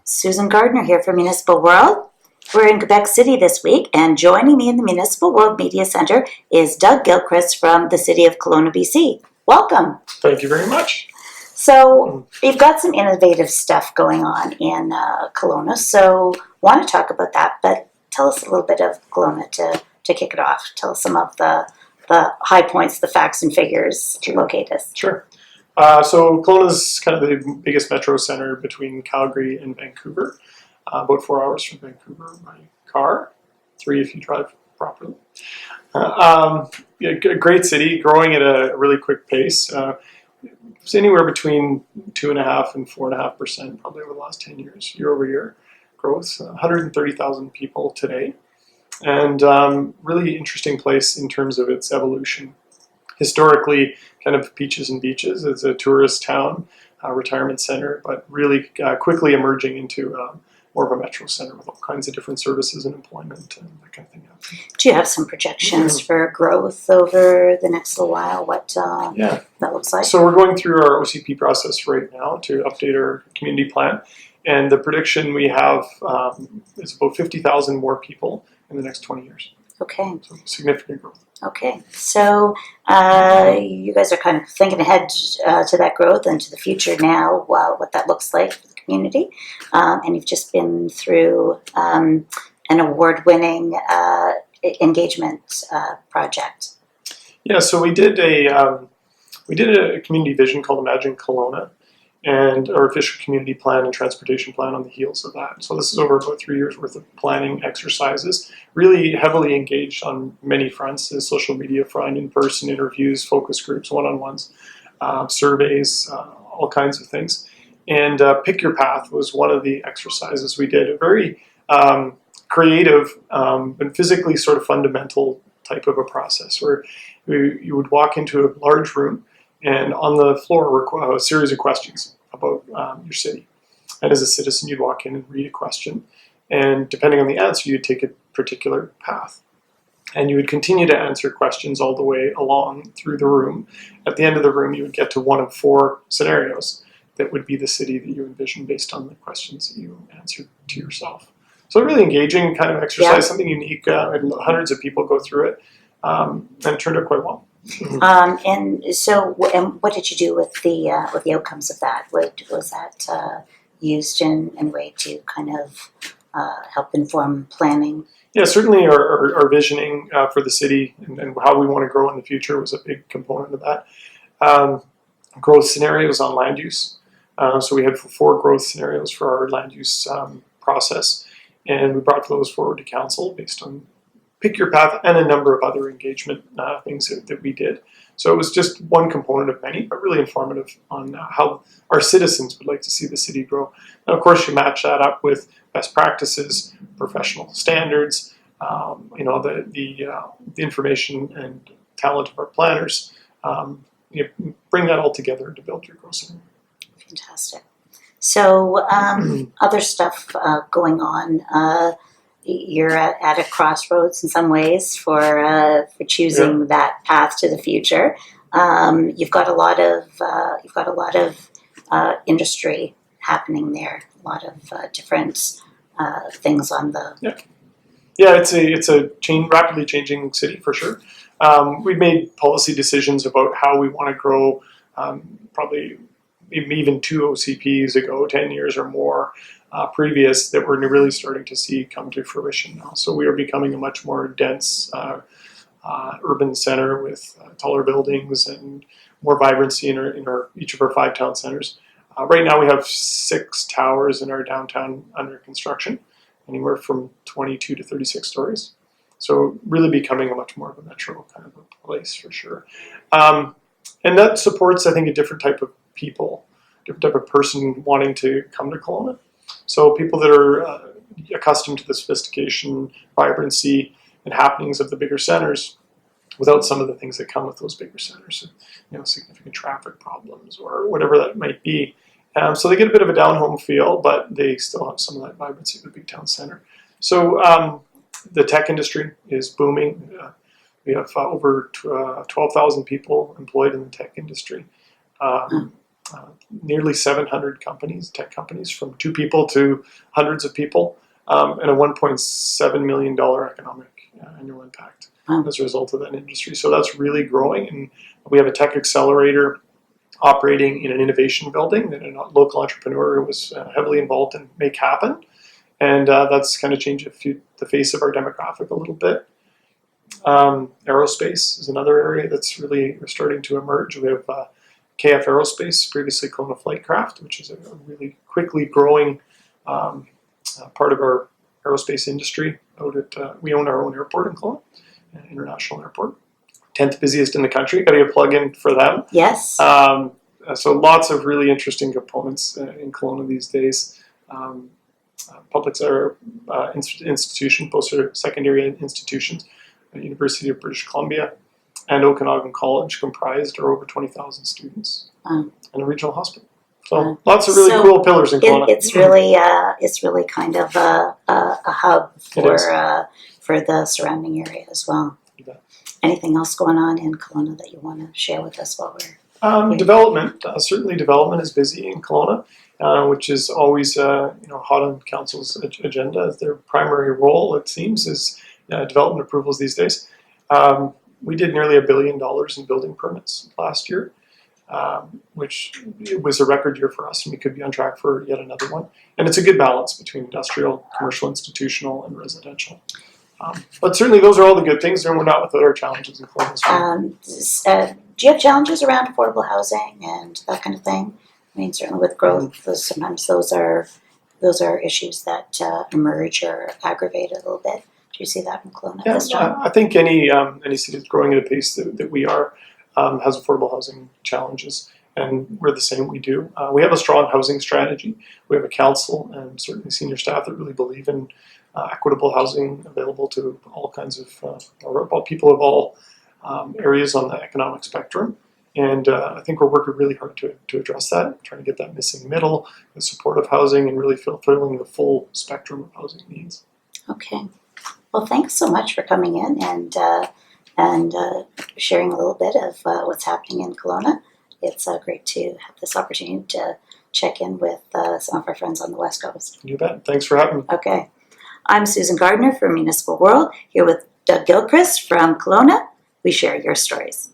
Susan Gardner here for Municipal World. We're in Quebec City this week, and joining me in the Municipal World Media Centre is Doug Gilchrist from the city of Kelowna, BC. Welcome. Thank you very much. So, you've got some innovative stuff going on in Kelowna, so want to talk about that, but tell us a little bit of Kelowna to kick it off. Tell us some of the high points, the facts and figures to locate us. Sure. So Kelowna is kind of the biggest metro center between Calgary and Vancouver. About 4 hours from Vancouver by car, 3 if you drive properly. A great city, growing at a really quick pace. It's anywhere between 2.5% and 4.5% probably over the last 10 years, year over year growth. 130,000 people today, and really interesting place in terms of its evolution. Historically, kind of peaches and beaches. It's a tourist town, retirement center, but really quickly emerging into more of a metro center with all kinds of different services and employment and that kind of thing. Do you have some projections for growth over the next little while? What that looks like? So we're going through our OCP process right now to update our community plan. And the prediction we have is about 50,000 more people in the next 20 years. Okay. So significant growth. Okay, so you guys are kind of thinking ahead to that growth and to the future now, what that looks like for the community. And you've just been through an award-winning engagement project. Yeah, so we did a community vision called Imagine Kelowna, and our official community plan and transportation plan on the heels of that. So this is over about 3 years worth of planning exercises, really heavily engaged on many fronts: the social media front, in-person interviews, focus groups, one-on-ones, surveys, all kinds of things. And Pick Your Path was one of the exercises we did, a very creative and physically sort of fundamental type of a process where you would walk into a large room, and on the floor were a series of questions about your city. And as a citizen, you'd walk in and read a question. And depending on the answer, you'd take a particular path. And you would continue to answer questions all the way along through the room. At the end of the room, you would get to one of 4 scenarios that would be the city that you envision based on the questions that you answered to yourself. So a really engaging kind of exercise, something unique. Hundreds of people go through it, and it turned out quite well. And so, what did you do with the outcomes of that? Was that used in a way to kind of help inform planning? Yeah, certainly our visioning for the city and how we want to grow in the future was a big component of that. Growth scenarios on land use. So we had 4 growth scenarios for our land use process, and we brought those forward to council based on Pick Your Path and a number of other engagement things that we did. So it was just one component of many, but really informative on how our citizens would like to see the city grow. And of course, you match that up with best practices, professional standards, the information and talent of our planners. You bring that all together to build your growth center. Fantastic. So other stuff going on. You're at a crossroads in some ways for choosing that path to the future. You've got a lot of industry happening there. A lot of different things on the. Yeah, it's a rapidly changing city for sure. We've made policy decisions about how we want to grow. Probably even 2 OCPs ago, 10 years or more. Previous that we're really starting to see come to fruition now. So we are becoming a much more dense urban center with taller buildings and more vibrancy in each of our 5 town centers. Right now we have 6 towers in our downtown under construction, anywhere from 22 to 36 stories. So really becoming a much more of a metro kind of a place for sure. And that supports, I think, a different type of people, different type of person wanting to come to Kelowna. So people that are accustomed to the sophistication, vibrancy, and happenings of the bigger centers without some of the things that come with those bigger centers, significant traffic problems or whatever that might be. So they get a bit of a down-home feel, but they still have some of that vibrancy of the big town center. So The tech industry is booming. We have over 12,000 people employed in the tech industry. Nearly 700 companies, tech companies, from 2 people to hundreds of people, and a $1.7 million economic annual impact as a result of that industry. So that's really growing, and we have a tech accelerator operating in an innovation building that a local entrepreneur was heavily involved in make happen, and that's kind of changed the face of our demographic a little bit. Aerospace is another area that's really starting to emerge. We have KF Aerospace, previously Kelowna Flightcraft, which is a really quickly growing part of our aerospace industry. We own our own airport in Kelowna, an international airport, 10th busiest in the country. Got to get a plug in for them. Yes. So lots of really interesting components in Kelowna these days. Public institution, post-secondary institutions, University of British Columbia, and Okanagan College comprised are over 20,000 students, and a regional hospital. So lots of really cool pillars in Kelowna. It's really kind of a hub for the surrounding area as well. Anything else going on in Kelowna that you want to share with us while we're here? Development, certainly development is busy in Kelowna, which is always hot on council's agenda. Their primary role, it seems, is development approvals these days. We did nearly $1 billion in building permits last year, which was a record year for us, and we could be on track for yet another one. And it's a good balance between industrial, commercial, institutional, and residential. But certainly those are all the good things, and we're not without our challenges in Kelowna. Do you have challenges around affordable housing and that kind of thing? I mean, certainly with growth, sometimes those are issues that emerge or aggravate a little bit. Do you see that in Kelowna this time? I think any city that's growing at a pace that we are has affordable housing challenges, and we're the same. We do. We have a strong housing strategy. We have a council and certainly senior staff that really believe in equitable housing available to all kinds of people of all areas on the economic spectrum. And I think we're working really hard to address that, trying to get that missing middle, the supportive housing, and really fulfilling the full spectrum of housing needs. Okay. Well, thanks so much for coming in and sharing a little bit of what's happening in Kelowna. It's great to have this opportunity to check in with some of our friends on the West Coast. You bet. Thanks for having me. Okay. I'm Susan Gardner from Municipal World, here with Doug Gilchrist from Kelowna. We share your stories.